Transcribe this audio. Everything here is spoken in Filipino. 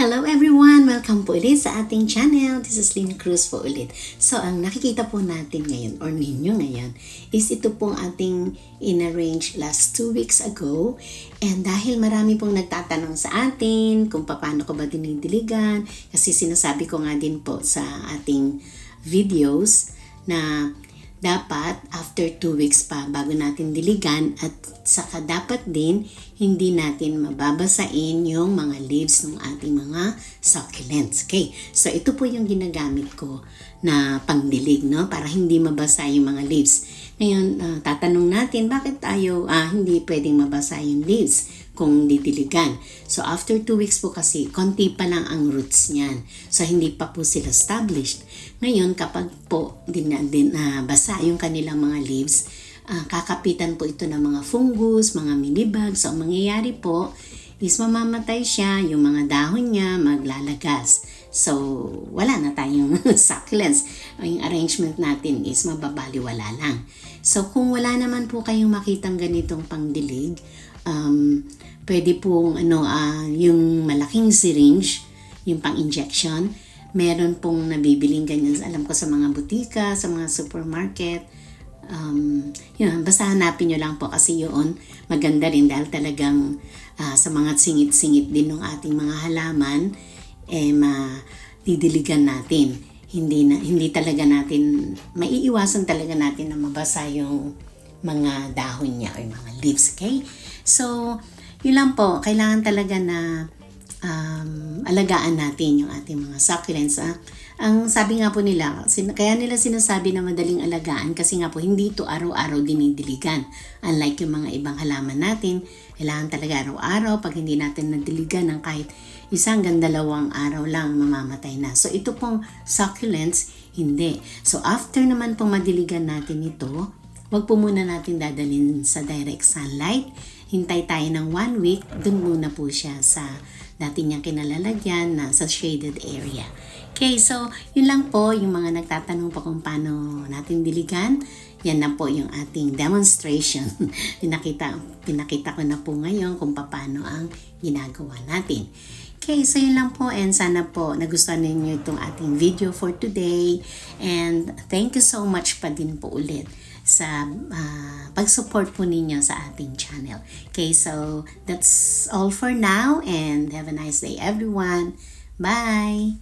Hello everyone! Welcome po ulit sa ating channel. This is Lynn Cruz po ulit. So, ang nakikita po natin ngayon or ninyo ngayon is ito pong ating in-arrange last 2 weeks ago. And dahil marami pong nagtatanong sa atin kung paano ko ba dinidiligan, kasi sinasabi ko nga din po sa ating videos na dapat after 2 weeks pa bago natin diligan at saka dapat din hindi natin mababasain yung mga leaves ng ating mga succulents. Okay, so ito po yung ginagamit ko na pangdilig, no? Para hindi mabasa yung mga leaves. Ngayon, tatanong natin bakit tayo hindi pwedeng mabasa yung leaves kung didiligan. So after 2 weeks po kasi, konti pa lang ang roots niyan. So hindi pa po sila established. Ngayon, kapag po basa yung kanilang mga leaves, kakapitan po ito ng mga fungus, mga mealybugs. So ang mangyayari po is mamamatay siya, yung mga dahon niya maglalagas. So wala na tayong succulents. Yung arrangement natin is mababaliwala lang. So kung wala naman po kayong makitang ganitong pangdilig, pwede pong yung malaking syringe, yung pang-injection. Meron pong nabibiling ganyan, alam ko sa mga butika, sa mga supermarket. Yun, basta hanapin nyo lang po kasi yun maganda rin dahil talagang sa mga singit-singit din ng ating mga halaman madidiligan natin. Hindi talaga natin maiiwasan talaga natin na mabasa yung mga dahon niya o yung mga leaves, okay? So, yun lang po, kailangan talaga na alagaan natin yung ating mga succulents. Ang sabi nga po nila, kaya nila sinasabi na madaling alagaan kasi nga po hindi ito araw-araw dinidiligan. Unlike yung mga ibang halaman natin, kailangan talaga araw-araw. Pag hindi natin nadiligan ng kahit 1 hanggang 2 araw lang, mamamatay na. So ito pong succulents, hindi. So after naman pong madiligan natin ito, wag po muna natin dadalhin sa direct sunlight. Hintay tayo ng 1 week, dun muna po siya sa dati niyang kinalalagyan na sa shaded area. Okay, so yun lang po yung mga nagtatanong po kung paano natin diligan. Yan na po yung ating demonstration. pinakita ko na po ngayon kung paano ang ginagawa natin. Okay, so yun lang po and sana po nagustuhan ninyo itong ating video for today. And thank you so much pa din po ulit sa pag-support po ninyo sa ating channel. Okay, so that's all for now and have a nice day everyone. Bye!